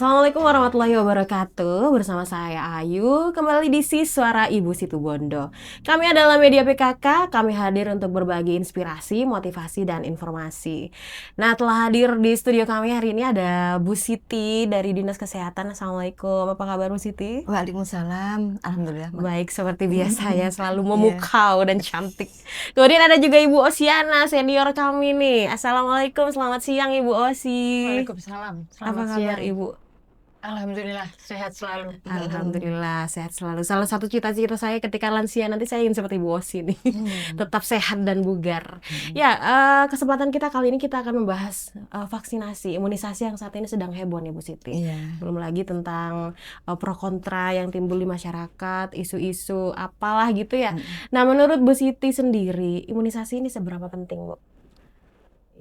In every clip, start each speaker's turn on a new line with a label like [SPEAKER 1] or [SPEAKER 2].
[SPEAKER 1] Assalamualaikum warahmatullahi wabarakatuh. Bersama saya Ayu, kembali di Suara Ibu Situbondo. Kami adalah media PKK, kami hadir untuk berbagi inspirasi, motivasi, dan informasi. Nah, telah hadir di studio kami hari ini ada Bu Siti dari Dinas Kesehatan. Assalamualaikum, apa kabar Bu Siti?
[SPEAKER 2] Waalaikumsalam, alhamdulillah.
[SPEAKER 1] Baik, seperti biasa ya, selalu
[SPEAKER 2] Iya.
[SPEAKER 1] memukau dan cantik. Kemudian ada juga Ibu Osiana, senior kami nih. Assalamualaikum, selamat siang Ibu Osi.
[SPEAKER 3] Waalaikumsalam.
[SPEAKER 1] Apa
[SPEAKER 3] Selamat
[SPEAKER 1] kabar
[SPEAKER 3] siang.
[SPEAKER 1] Ibu?
[SPEAKER 3] Alhamdulillah sehat selalu.
[SPEAKER 1] Alhamdulillah sehat selalu. Salah satu cita-cita saya ketika lansia nanti saya ingin seperti Bu Osi nih, tetap sehat dan bugar. Ya, kesempatan kita kali ini kita akan membahas vaksinasi, imunisasi yang saat ini sedang heboh nih Bu Siti.
[SPEAKER 2] Iya.
[SPEAKER 1] Belum lagi tentang pro kontra yang timbul di masyarakat, isu-isu apalah gitu ya. Nah, menurut Bu Siti sendiri, imunisasi ini seberapa penting, Bu?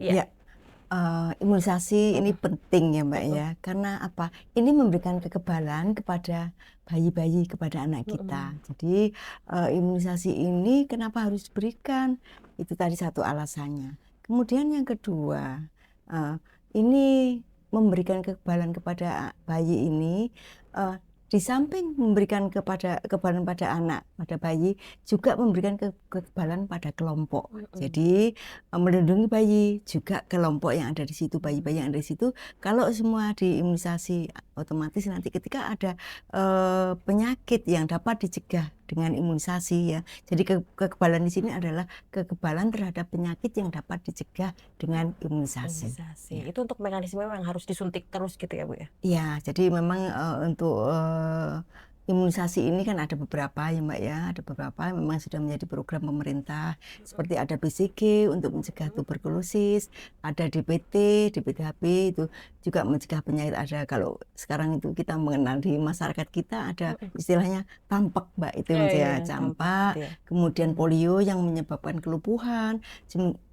[SPEAKER 2] Ya, imunisasi ini penting ya Mbak ya, karena apa? Ini memberikan kekebalan kepada bayi-bayi, kepada anak kita. Jadi imunisasi ini kenapa harus diberikan? Itu tadi satu alasannya. Kemudian yang kedua, ini memberikan kekebalan kepada bayi ini, di samping memberikan kekebalan pada anak, pada bayi, juga memberikan kekebalan pada kelompok. Jadi melindungi bayi, juga kelompok yang ada di situ, bayi-bayi yang ada di situ. Kalau semua diimunisasi, otomatis nanti ketika ada penyakit yang dapat dicegah dengan imunisasi ya. Jadi kekebalan di sini adalah kekebalan terhadap penyakit yang dapat dicegah dengan imunisasi.
[SPEAKER 1] Itu untuk mekanisme yang harus disuntik terus gitu ya Bu ya?
[SPEAKER 2] Iya, jadi memang untuk imunisasi ini kan ada beberapa ya Mbak ya, ada beberapa memang sudah menjadi program pemerintah, seperti ada BCG untuk mencegah tuberkulosis, ada DPT, DPTHB itu juga mencegah penyakit, ada kalau sekarang itu kita mengenal di masyarakat kita ada istilahnya campak Mbak, itu mencegah campak, kemudian polio yang menyebabkan kelumpuhan,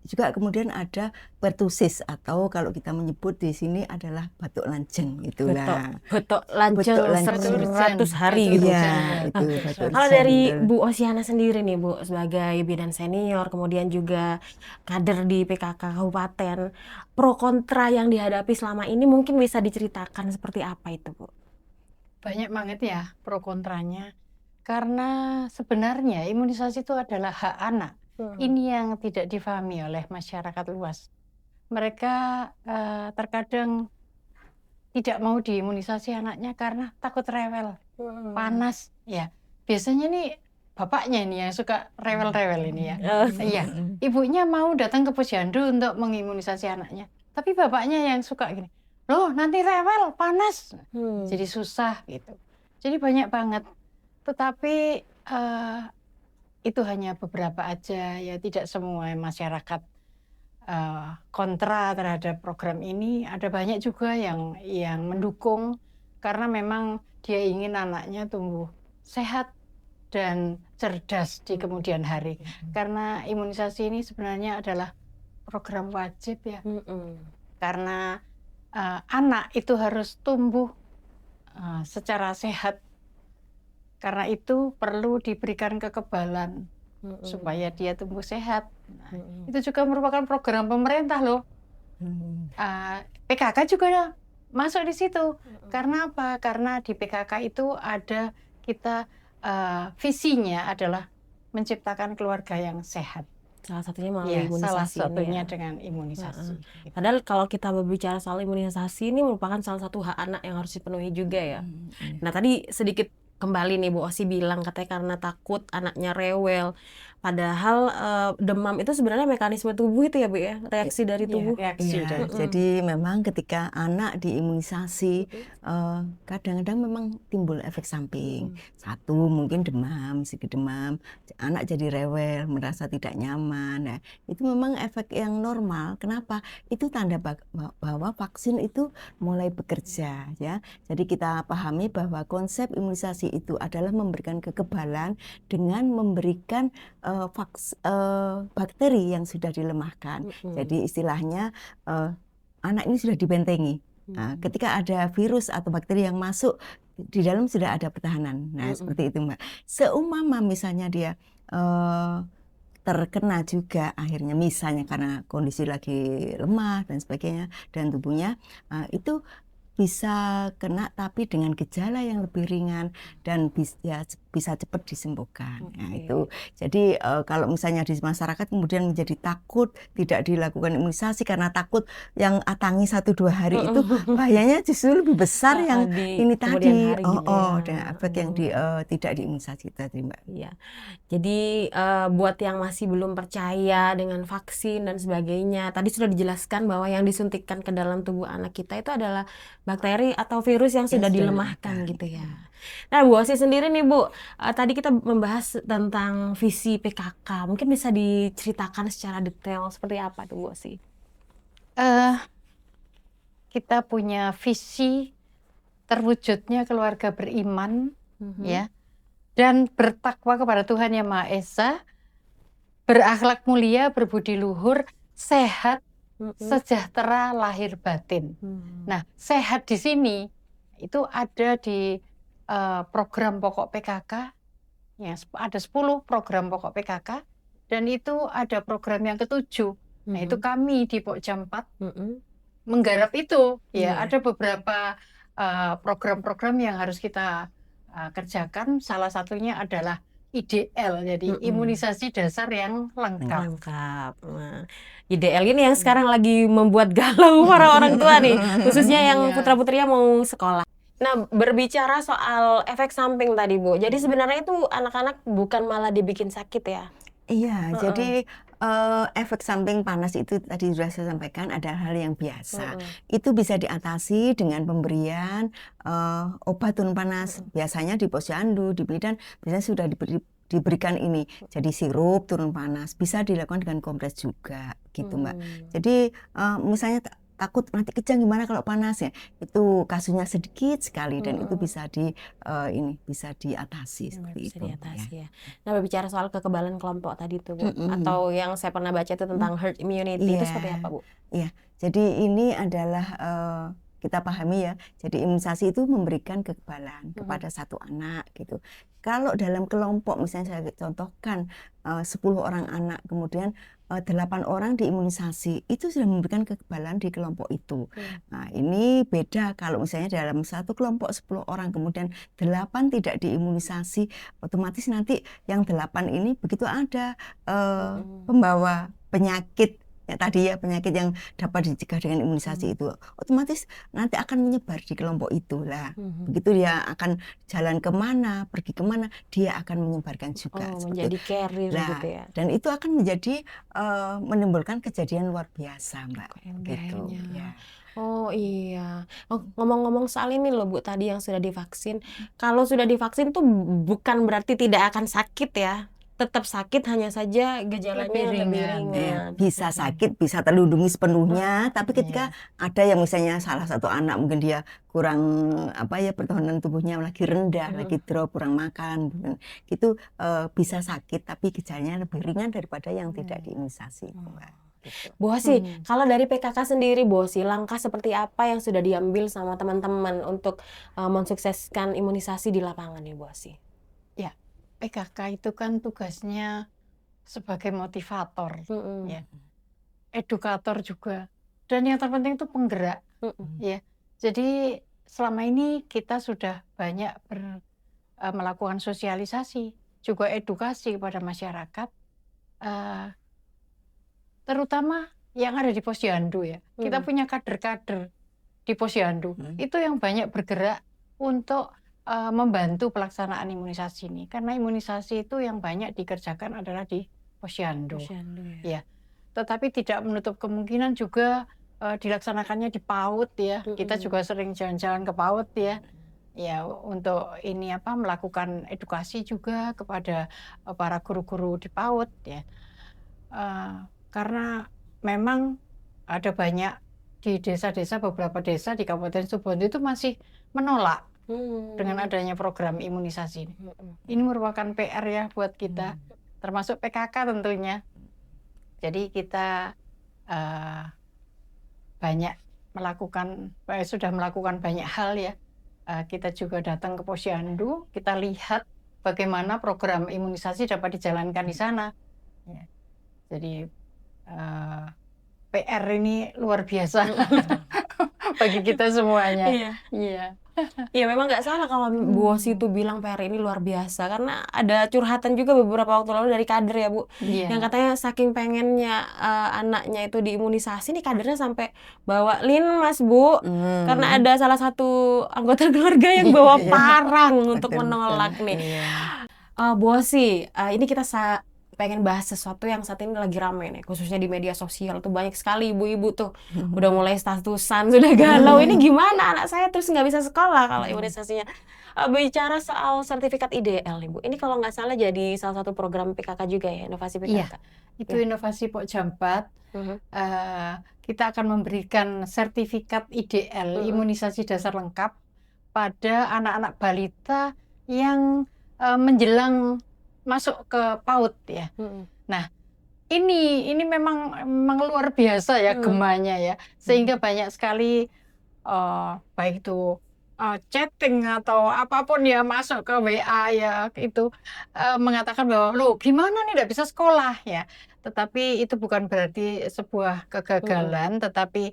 [SPEAKER 2] juga kemudian ada pertusis atau kalau kita menyebut di sini adalah batuk lanceng itulah.
[SPEAKER 1] Batuk lanceng 100 hari gitu.
[SPEAKER 2] Iya, itu batuk
[SPEAKER 1] Kalau
[SPEAKER 2] lanceng,
[SPEAKER 1] dari
[SPEAKER 2] betul.
[SPEAKER 1] Bu Osiana sendiri nih Bu, sebagai bidan senior, kemudian juga kader di PKK Kabupaten, pro kontra yang dihadapi selama ini mungkin bisa diceritakan seperti apa itu Bu?
[SPEAKER 3] Banyak banget ya pro kontranya. Karena sebenarnya imunisasi itu adalah hak anak. Ini yang tidak difahami oleh masyarakat luas. Mereka terkadang tidak mau diimunisasi anaknya karena takut rewel, panas. Ya, biasanya nih bapaknya ini yang suka rewel-rewel ini ya. Iya, ibunya mau datang ke posyandu untuk mengimunisasi anaknya. Tapi bapaknya yang suka gini, loh nanti rewel, panas. Jadi susah gitu. Jadi banyak banget. Tetapi itu hanya beberapa aja ya, tidak semua masyarakat kontra terhadap program ini. Ada banyak juga yang mendukung karena memang dia ingin anaknya tumbuh sehat dan cerdas di kemudian hari. Karena imunisasi ini sebenarnya adalah program wajib ya. Karena anak itu harus tumbuh secara sehat. Karena itu perlu diberikan kekebalan supaya dia tumbuh sehat. Nah, itu juga merupakan program pemerintah loh. PKK juga masuk di situ. Karena apa? Karena di PKK itu ada kita visinya adalah menciptakan keluarga yang sehat.
[SPEAKER 1] Salah satunya melalui imunisasi
[SPEAKER 3] Salah
[SPEAKER 1] ini
[SPEAKER 3] satunya
[SPEAKER 1] ya.
[SPEAKER 3] dengan imunisasi.
[SPEAKER 1] Padahal kalau kita berbicara soal imunisasi ini merupakan salah satu hak anak yang harus dipenuhi juga ya. Nah tadi sedikit kembali nih Bu Osi bilang katanya karena takut anaknya rewel. Padahal demam itu sebenarnya mekanisme tubuh itu ya Bu ya, reaksi dari tubuh.
[SPEAKER 3] Reaksi
[SPEAKER 2] Jadi memang ketika anak diimunisasi kadang-kadang memang timbul efek samping. Satu mungkin demam, sedikit demam, anak jadi rewel, merasa tidak nyaman. Nah, itu memang efek yang normal. Kenapa? Itu tanda bahwa vaksin itu mulai bekerja ya. Jadi kita pahami bahwa konsep imunisasi itu adalah memberikan kekebalan dengan memberikan bakteri yang sudah dilemahkan. Jadi istilahnya anak ini sudah dibentengi. Nah, ketika ada virus atau bakteri yang masuk di dalam sudah ada pertahanan. Nah, seperti itu Mbak. Seumpama misalnya dia terkena juga akhirnya misalnya karena kondisi lagi lemah dan sebagainya dan tubuhnya itu bisa kena tapi dengan gejala yang lebih ringan dan bisa cepat disembuhkan. Nah, itu. Jadi kalau misalnya di masyarakat kemudian menjadi takut tidak dilakukan imunisasi karena takut yang atangi 1-2 hari itu bahayanya justru lebih besar yang
[SPEAKER 1] di
[SPEAKER 2] ini
[SPEAKER 1] kemudian
[SPEAKER 2] tadi.
[SPEAKER 1] hari gitu ya.
[SPEAKER 2] Dengan efek yang tidak diimunisasi tadi, Mbak.
[SPEAKER 1] Iya. Jadi buat yang masih belum percaya dengan vaksin dan sebagainya, tadi sudah dijelaskan bahwa yang disuntikkan ke dalam tubuh anak kita itu adalah bakteri atau virus yang sudah dilemahkan gitu ya. Nah, Bu Osi sendiri nih Bu, tadi kita membahas tentang visi PKK. Mungkin bisa diceritakan secara detail seperti apa tuh Bu Osi?
[SPEAKER 3] Kita punya visi terwujudnya keluarga beriman, ya, dan bertakwa kepada Tuhan Yang Maha Esa, berakhlak mulia, berbudi luhur, sehat, sejahtera lahir batin. Nah, sehat di sini itu ada di program pokok PKK, ya, ada 10 program pokok PKK, dan itu ada program yang ke-7. Nah, itu kami di Pokja 4 menggarap itu, ya. Ada beberapa program-program yang harus kita kerjakan. Salah satunya adalah IDL, jadi imunisasi dasar yang lengkap.
[SPEAKER 1] Nah, IDL ini yang sekarang lagi membuat galau para orang tua nih, khususnya yang putra-putrinya mau sekolah. Nah, berbicara soal efek samping tadi Bu, jadi sebenarnya itu anak-anak bukan malah dibikin sakit ya?
[SPEAKER 2] Iya, jadi efek samping panas itu tadi sudah saya sampaikan ada hal yang biasa. Itu bisa diatasi dengan pemberian obat turun panas. Biasanya di posyandu, di bidan, biasanya sudah diberikan ini. Jadi sirup turun panas bisa dilakukan dengan kompres juga, gitu Mbak. Jadi misalnya takut nanti kejang gimana kalau panas ya, itu kasusnya sedikit sekali dan itu bisa bisa diatasi seperti
[SPEAKER 1] Bisa
[SPEAKER 2] itu.
[SPEAKER 1] diatasi ya. Nah, berbicara soal kekebalan kelompok tadi tuh Bu, atau yang saya pernah baca itu tentang herd immunity, itu seperti apa Bu?
[SPEAKER 2] Iya, jadi ini adalah kita pahami ya, jadi imunisasi itu memberikan kekebalan kepada satu anak gitu. Kalau dalam kelompok misalnya saya contohkan 10 orang anak, kemudian 8 orang diimunisasi, itu sudah memberikan kekebalan di kelompok itu. Nah, ini beda kalau misalnya dalam satu kelompok 10 orang, kemudian 8 tidak diimunisasi, otomatis nanti yang 8 ini begitu ada pembawa penyakit, ya tadi ya, penyakit yang dapat dicegah dengan imunisasi itu, otomatis nanti akan menyebar di kelompok itu lah. Begitu dia akan jalan kemana, pergi kemana, dia akan menyebarkan juga.
[SPEAKER 1] Menjadi carrier gitu ya.
[SPEAKER 2] Dan itu akan menjadi menimbulkan kejadian luar biasa, Mbak. Gitu. Ya.
[SPEAKER 1] Oh iya. Ngomong-ngomong soal ini loh Bu, tadi yang sudah divaksin. Kalau sudah divaksin tuh bukan berarti tidak akan sakit ya. Tetap sakit, hanya saja gejalanya lebih ringan.
[SPEAKER 2] Bisa sakit, bisa terlindungi sepenuhnya, tapi ketika ada yang misalnya salah satu anak mungkin dia kurang pertahanan tubuhnya lagi rendah, lagi drop, kurang makan, gitu bisa sakit, tapi gejalanya lebih ringan daripada yang tidak diimunisasi. Gitu.
[SPEAKER 1] Bu Osi, kalau dari PKK sendiri Bu Osi, langkah seperti apa yang sudah diambil sama teman-teman untuk mensukseskan imunisasi di lapangan nih Bu Osi?
[SPEAKER 3] Ya, PKK itu kan tugasnya sebagai motivator, ya, edukator juga, dan yang terpenting itu penggerak, ya. Jadi selama ini kita sudah banyak melakukan sosialisasi, juga edukasi kepada masyarakat, terutama yang ada di posyandu ya. Kita punya kader-kader di posyandu, itu yang banyak bergerak untuk membantu pelaksanaan imunisasi ini, karena imunisasi itu yang banyak dikerjakan adalah di posyandu. Ya. Tetapi tidak menutup kemungkinan juga dilaksanakannya di PAUD ya. Kita juga sering jalan-jalan ke PAUD ya. Ya, untuk ini melakukan edukasi juga kepada para guru-guru di PAUD ya. Karena memang ada banyak di desa-desa, beberapa desa di Kabupaten Situbondo itu masih menolak dengan adanya program imunisasi ini. Ini merupakan PR ya buat kita, termasuk PKK tentunya. Jadi kita sudah melakukan banyak hal ya. Kita juga datang ke posyandu, kita lihat bagaimana program imunisasi dapat dijalankan di sana. Ya. Jadi PR ini luar biasa bagi kita semuanya.
[SPEAKER 1] Iya.
[SPEAKER 3] Iya.
[SPEAKER 1] Iya memang nggak salah kalau Bu Osi itu bilang PR ini luar biasa, karena ada curhatan juga beberapa waktu lalu dari kader ya Bu, yang
[SPEAKER 3] Iya.
[SPEAKER 1] katanya saking pengennya anaknya itu diimunisasi nih kadernya sampai bawa Mas Bu, karena ada salah satu anggota keluarga yang bawa parang untuk
[SPEAKER 2] Betul,
[SPEAKER 1] menolak
[SPEAKER 2] betul.
[SPEAKER 1] nih.
[SPEAKER 2] Iya.
[SPEAKER 1] Bu Osi, ini kita pengen bahas sesuatu yang saat ini lagi rame nih, khususnya di media sosial tuh banyak sekali ibu-ibu tuh udah mulai statusan, sudah galau. Ini gimana anak saya terus nggak bisa sekolah kalau imunisasinya. Bicara soal sertifikat IDL nih Bu, ini kalau nggak salah jadi salah satu program PKK juga ya, inovasi
[SPEAKER 3] Iya,
[SPEAKER 1] PKK.
[SPEAKER 3] itu inovasi Pokja 4. Kita akan memberikan sertifikat IDL, imunisasi dasar lengkap, pada anak-anak balita yang menjelang masuk ke PAUD ya. Nah, ini memang luar biasa ya gemanya ya, sehingga banyak sekali baik itu chatting atau apapun ya masuk ke WA ya itu mengatakan bahwa loh gimana nih tidak bisa sekolah ya. Tetapi itu bukan berarti sebuah kegagalan, tetapi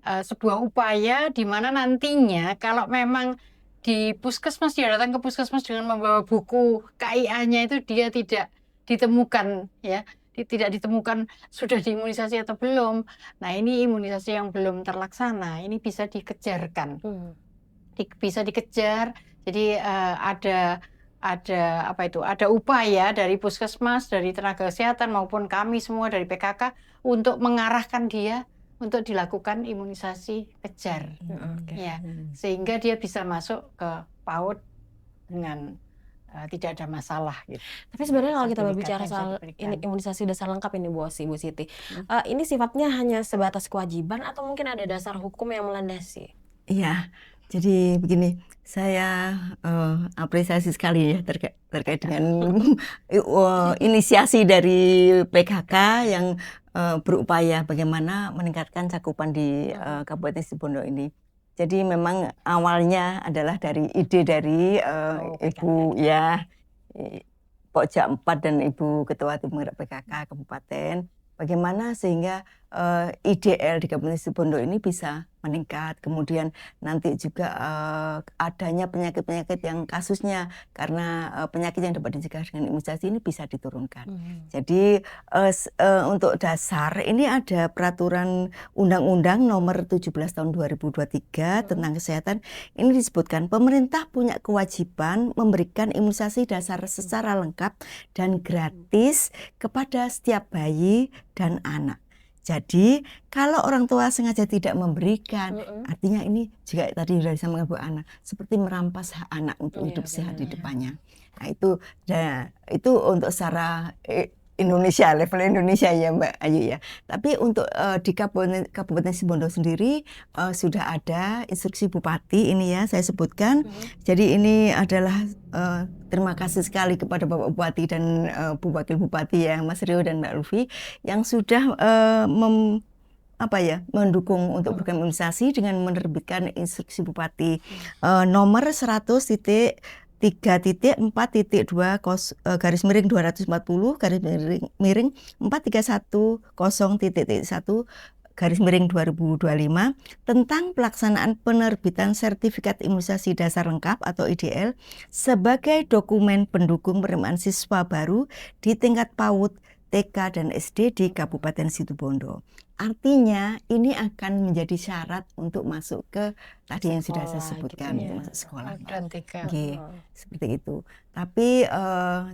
[SPEAKER 3] sebuah upaya di mana nantinya kalau memang di puskesmas, dia datang ke puskesmas dengan membawa buku KIA-nya itu dia tidak ditemukan ya, tidak ditemukan sudah diimunisasi atau belum. Nah ini imunisasi yang belum terlaksana, ini bisa dikejarkan, bisa dikejar. Jadi ada apa itu, ada upaya dari puskesmas, dari tenaga kesehatan maupun kami semua dari PKK untuk mengarahkan dia untuk dilakukan imunisasi kejar, ya, sehingga dia bisa masuk ke PAUD dengan tidak ada masalah gitu.
[SPEAKER 1] Tapi sebenarnya kalau kita
[SPEAKER 3] Sertifikat
[SPEAKER 1] berbicara
[SPEAKER 3] yang
[SPEAKER 1] soal
[SPEAKER 3] bisa diberikan.
[SPEAKER 1] imunisasi dasar lengkap ini Bu Siti, ini sifatnya hanya sebatas kewajiban atau mungkin ada dasar hukum yang melandasi?
[SPEAKER 2] Iya, jadi begini, saya apresiasi sekali ya terkait dengan inisiasi dari PKK yang berupaya bagaimana meningkatkan cakupan di Kabupaten Situbondo ini. Jadi memang awalnya adalah dari ide dari Ibu ya Pokja 4 dan Ibu Ketua Tim Penggerak PKK Kabupaten, bagaimana sehingga IDL di Kabupaten Situbondo ini bisa meningkat, kemudian nanti juga adanya penyakit-penyakit yang kasusnya karena penyakit yang dapat dicegah dengan imunisasi ini bisa diturunkan. Jadi untuk dasar ini ada peraturan Undang-Undang Nomor 17 Tahun 2023 tentang kesehatan. Ini disebutkan pemerintah punya kewajiban memberikan imunisasi dasar secara lengkap dan gratis kepada setiap bayi dan anak. Jadi kalau orang tua sengaja tidak memberikan, artinya ini juga tadi sudah disampaikan Bu Ana, seperti merampas hak anak untuk hidup sehat di depannya. Nah itu untuk secara Indonesia, level Indonesia ya Mbak Ayu ya. Tapi untuk di Kabupaten Situbondo sendiri sudah ada instruksi Bupati ini ya saya sebutkan. Jadi ini adalah terima kasih sekali kepada Bapak Bupati dan Bu Wakil Bupati ya Mas Rio dan Mbak Lufi yang sudah mendukung untuk program imunisasi dengan menerbitkan instruksi Bupati nomor 100.3.4.2 garis miring 240 garis miring 4310.1 garis miring 2025 tentang pelaksanaan penerbitan sertifikat imunisasi dasar lengkap atau IDL sebagai dokumen pendukung penerimaan siswa baru di tingkat PAUD, TK dan SD di Kabupaten Situbondo. Artinya ini akan menjadi syarat untuk masuk ke tadi yang sudah saya sebutkan
[SPEAKER 3] gitu ya.
[SPEAKER 2] masuk sekolah.
[SPEAKER 3] Dan TK.
[SPEAKER 2] Seperti itu. Tapi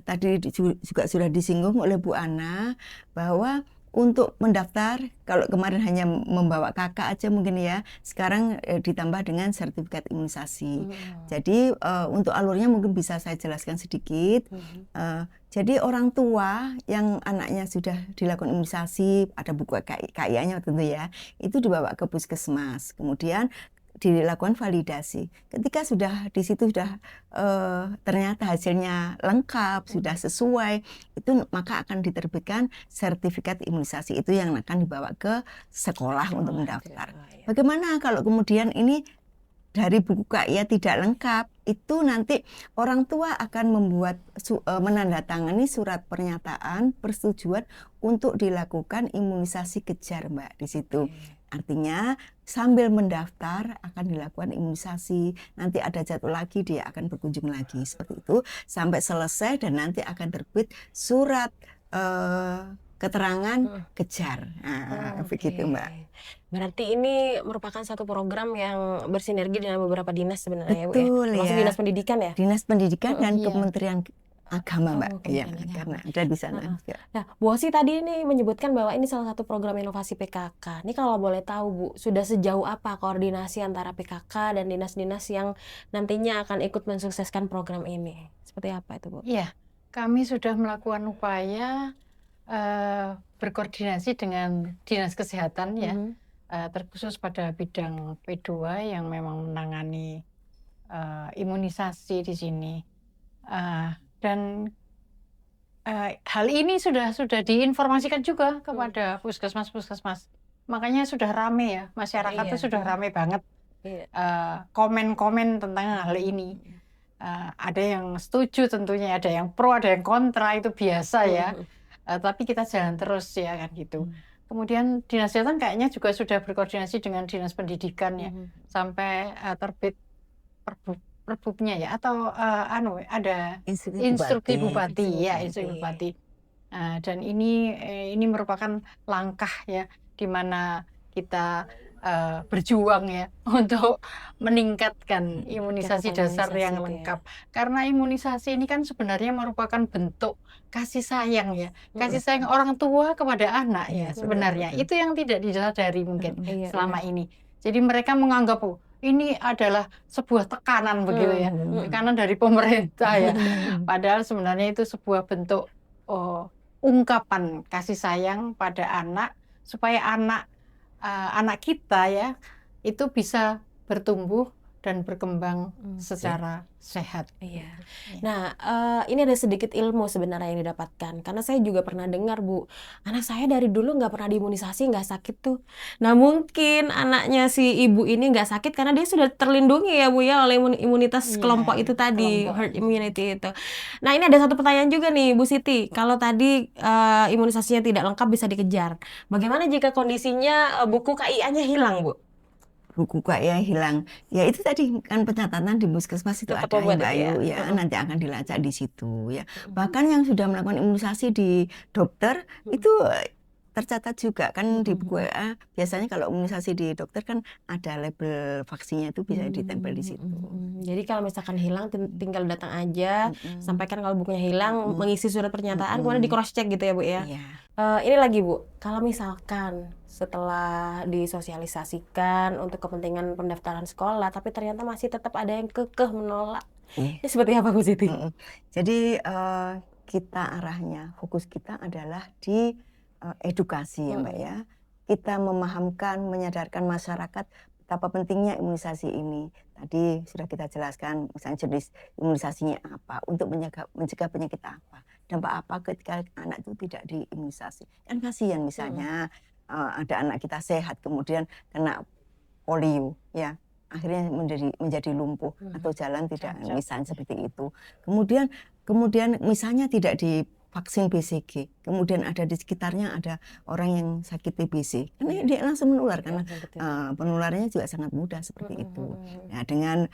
[SPEAKER 2] tadi juga sudah disinggung oleh Bu Ana bahwa untuk mendaftar, kalau kemarin hanya membawa kakak aja mungkin ya, sekarang ditambah dengan sertifikat imunisasi. Jadi untuk alurnya mungkin bisa saya jelaskan sedikit. Jadi orang tua yang anaknya sudah dilakukan imunisasi, ada buku KIA-nya tentu ya, itu dibawa ke puskesmas. Kemudian dilakukan validasi. Ketika sudah di situ sudah ternyata hasilnya lengkap, sudah sesuai, itu maka akan diterbitkan sertifikat imunisasi itu yang akan dibawa ke sekolah untuk mendaftar. Bagaimana kalau kemudian ini dari buku KIA tidak lengkap, itu nanti orang tua akan membuat menandatangani surat pernyataan persetujuan untuk dilakukan imunisasi kejar, Mbak, di situ. Artinya sambil mendaftar akan dilakukan imunisasi, nanti ada jadwal lagi dia akan berkunjung lagi seperti itu sampai selesai dan nanti akan terbit surat keterangan kejar. Begitu, Mbak.
[SPEAKER 1] Berarti ini merupakan satu program yang bersinergi dengan beberapa dinas sebenarnya ya, Bu, ya?
[SPEAKER 2] Betul,
[SPEAKER 1] Termasuk
[SPEAKER 2] ya.
[SPEAKER 1] Dinas Pendidikan ya?
[SPEAKER 2] Dinas Pendidikan dan
[SPEAKER 3] Iya.
[SPEAKER 2] Kementerian Agama, Mbak.
[SPEAKER 1] Oke,
[SPEAKER 2] Iya,
[SPEAKER 1] Kementerian
[SPEAKER 2] karena ada di sana juga.
[SPEAKER 1] Nah, Bu Osi tadi ini menyebutkan bahwa ini salah satu program inovasi PKK. Ini kalau boleh tahu, Bu, sudah sejauh apa koordinasi antara PKK dan dinas-dinas yang nantinya akan ikut mensukseskan program ini? Seperti apa itu, Bu?
[SPEAKER 3] Iya, kami sudah melakukan upaya berkoordinasi dengan Dinas Kesehatan ya, terkhusus pada bidang P2 yang memang menangani imunisasi di sini. Dan hal ini sudah diinformasikan juga kepada puskesmas-puskesmas. Makanya sudah rame ya, masyarakat itu sudah rame banget komen-komen tentang hal ini. Ada yang setuju tentunya, ada yang pro, ada yang kontra, itu biasa ya. Tapi kita jalan terus ya kan gitu. Kemudian Dinas Kesehatan kayaknya juga sudah berkoordinasi dengan Dinas Pendidikan ya, sampai terbit perbubnya ya, atau ada instruksi bupati ya, instruksi bupati. Dan ini merupakan langkah ya, di mana kita berjuang ya untuk meningkatkan imunisasi dasar yang lengkap. Karena imunisasi ini kan sebenarnya merupakan bentuk kasih sayang ya, kasih sayang orang tua kepada anak ya sebenarnya. Itu yang tidak disadari mungkin selama ini. Jadi mereka menganggap ini adalah sebuah tekanan begitu ya, tekanan dari pemerintah ya. Padahal sebenarnya itu sebuah bentuk ungkapan kasih sayang pada anak, supaya anak kita ya itu bisa bertumbuh dan berkembang secara sehat.
[SPEAKER 1] Iya. Nah, ini ada sedikit ilmu sebenarnya yang didapatkan. Karena saya juga pernah dengar, Bu, anak saya dari dulu nggak pernah diimunisasi, nggak sakit tuh. Nah, mungkin anaknya si ibu ini nggak sakit karena dia sudah terlindungi ya, Bu, ya, oleh imunitas kelompok itu tadi, herd immunity itu. Nah, ini ada satu pertanyaan juga nih, Bu Siti. Kalau tadi imunisasinya tidak lengkap bisa dikejar. Bagaimana jika kondisinya buku KIA-nya hilang, Bu?
[SPEAKER 2] Buku KIA hilang, ya itu tadi kan pencatatan di puskesmas itu ada ya, Mbak Ayu, ya nanti akan dilacak di situ ya. Bahkan yang sudah melakukan imunisasi di dokter itu tercatat juga kan di buku KIA. Biasanya kalau imunisasi di dokter kan ada label vaksinnya itu bisa ditempel di situ.
[SPEAKER 1] Jadi kalau misalkan hilang tinggal datang aja, sampaikan kalau bukunya hilang, mengisi surat pernyataan, kemudian di cross check gitu ya, Bu ya. Ini lagi, Bu, kalau misalkan setelah disosialisasikan untuk kepentingan pendaftaran sekolah, tapi ternyata masih tetap ada yang kekeh menolak. Ini seperti apa, Bu Siti?
[SPEAKER 2] Jadi kita arahnya, fokus kita adalah di edukasi ya, Mbak ya. Kita memahamkan, menyadarkan masyarakat betapa pentingnya imunisasi ini. Tadi sudah kita jelaskan misalnya jenis imunisasinya apa, untuk mencegah penyakit apa, dampak apa ketika anak itu tidak diimunisasi. Kan kasihan misalnya ada anak kita sehat kemudian kena polio ya, akhirnya menjadi lumpuh atau jalan tidak, misalnya seperti itu. Kemudian misalnya tidak divaksin BCG, kemudian ada di sekitarnya ada orang yang sakit TBC, karena dia langsung menular karena penularannya juga sangat mudah seperti itu. Nah, dengan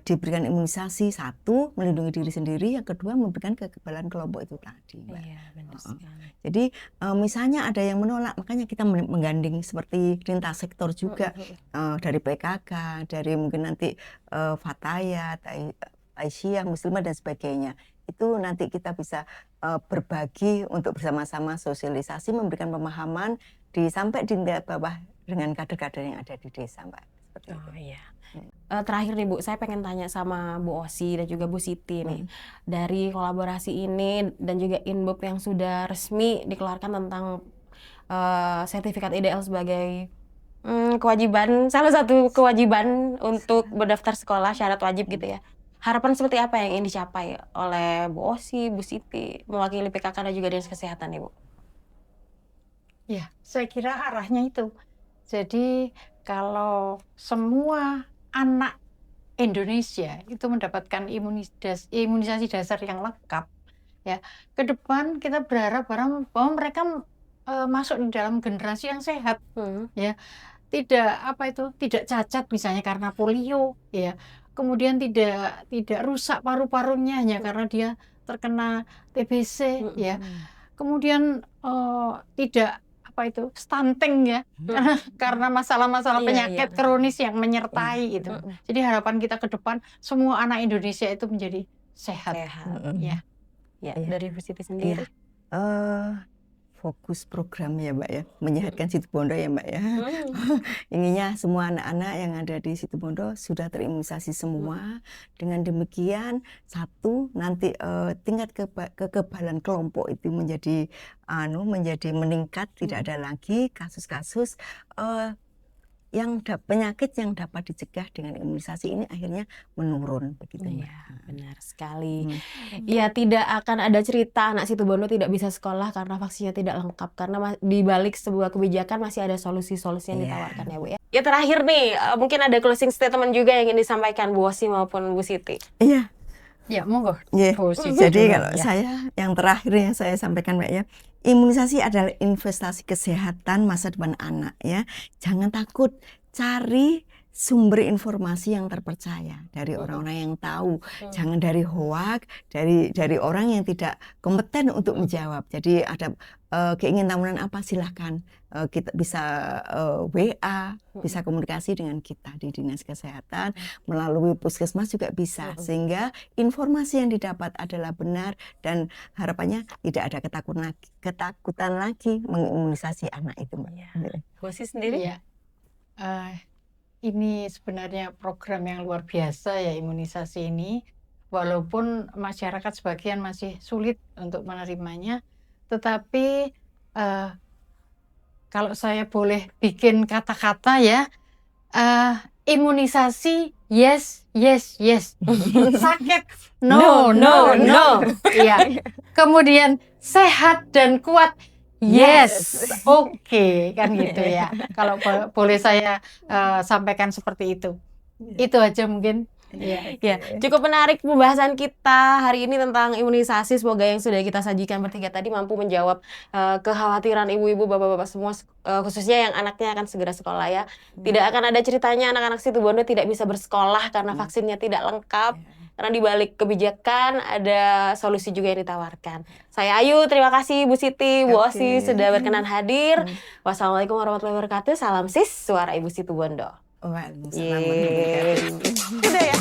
[SPEAKER 2] diberikan imunisasi, satu melindungi diri sendiri, yang kedua memberikan kekebalan kelompok itu tadi, Mbak. Jadi misalnya ada yang menolak, makanya kita menggandeng seperti lintas sektor juga, dari PKK, dari mungkin nanti Fatayat, Aisyah, Muslimah dan sebagainya. Itu nanti kita bisa berbagi untuk bersama-sama sosialisasi, memberikan pemahaman sampai di bawah dengan kader-kader yang ada di desa, Mbak. Seperti itu.
[SPEAKER 1] Iya. Terakhir nih, Bu, saya pengen tanya sama Bu Osi dan juga Bu Siti nih, dari kolaborasi ini dan juga InBUP yang sudah resmi dikeluarkan tentang sertifikat IDL sebagai kewajiban, salah satu kewajiban untuk berdaftar sekolah, syarat wajib gitu ya. Harapan seperti apa yang ingin dicapai oleh Bu Osi, Bu Siti, mewakili PKK dan juga Dinas Kesehatan nih, Bu?
[SPEAKER 3] Ya, saya kira arahnya itu. Jadi kalau semua anak Indonesia itu mendapatkan imunisasi dasar yang lengkap, ya. Ke depan kita berharap bahwa mereka masuk di dalam generasi yang sehat, ya. Tidak cacat misalnya karena polio, ya. Kemudian tidak rusak paru-parunya hanya karena dia terkena TBC, ya. Kemudian tidak stunting, ya, karena masalah-masalah penyakit kronis yang menyertai itu. Jadi harapan kita ke depan semua anak Indonesia itu menjadi sehat. Ya.
[SPEAKER 1] Dari Bu Siti sendiri.
[SPEAKER 2] Fokus program ya Mbak ya, menyehatkan Situbondo ya Mbak ya. Inginnya semua anak-anak yang ada di Situbondo sudah terimunisasi semua. Dengan demikian nanti tingkat kekebalan kelompok itu menjadi meningkat, tidak ada lagi kasus-kasus penyakit yang dapat dicegah dengan imunisasi ini akhirnya menurun begitu Mbak.
[SPEAKER 1] Benar sekali. Ya, tidak akan ada cerita anak Situbondo tidak bisa sekolah karena vaksinnya tidak lengkap, karena di balik sebuah kebijakan masih ada solusi-solusi yang ditawarkan ya Bu ya. Ya, terakhir nih, mungkin ada closing statement juga yang ingin disampaikan Bu Osi maupun Bu Siti.
[SPEAKER 2] Iya.
[SPEAKER 3] Ya, monggo.
[SPEAKER 2] Jadi kalau saya yang terakhir yang saya sampaikan Mbak ya, imunisasi adalah investasi kesehatan masa depan anak ya. Jangan takut, cari sumber informasi yang terpercaya dari orang-orang yang tahu, jangan dari hoak, dari orang yang tidak kompeten untuk menjawab. Jadi ada keinginan tamunan apa silahkan kita bisa WA, bisa komunikasi dengan kita di Dinas Kesehatan, melalui Puskesmas juga bisa, sehingga informasi yang didapat adalah benar dan harapannya tidak ada ketakutan lagi mengimunisasi anak itu Mbak.
[SPEAKER 1] Bu Osi sendiri?
[SPEAKER 3] Iya. Ini sebenarnya program yang luar biasa ya, imunisasi ini. Walaupun masyarakat sebagian masih sulit untuk menerimanya, tetapi kalau saya boleh bikin kata-kata ya, imunisasi yes, yes, yes. Sakit no, no, no. Ya. Kemudian sehat dan kuat yes, oke, kan gitu ya. Kalau boleh saya sampaikan seperti itu. Itu aja mungkin.
[SPEAKER 1] Ya, cukup menarik pembahasan kita hari ini tentang imunisasi. Semoga yang sudah kita sajikan bertiga tadi mampu menjawab kekhawatiran ibu-ibu, bapak-bapak semua, khususnya yang anaknya akan segera sekolah ya. Tidak akan ada ceritanya anak-anak Situbondo tidak bisa bersekolah karena vaksinnya tidak lengkap. Karena di balik kebijakan ada solusi juga yang ditawarkan. Saya Ayu, terima kasih Bu Siti, Bu Osi sudah berkenan hadir. Wassalamualaikum warahmatullahi wabarakatuh. Salam sis, suara Ibu Situbondo.
[SPEAKER 2] Waalaikumsalam warahmatullahi wabarakatuh.
[SPEAKER 1] Udah ya.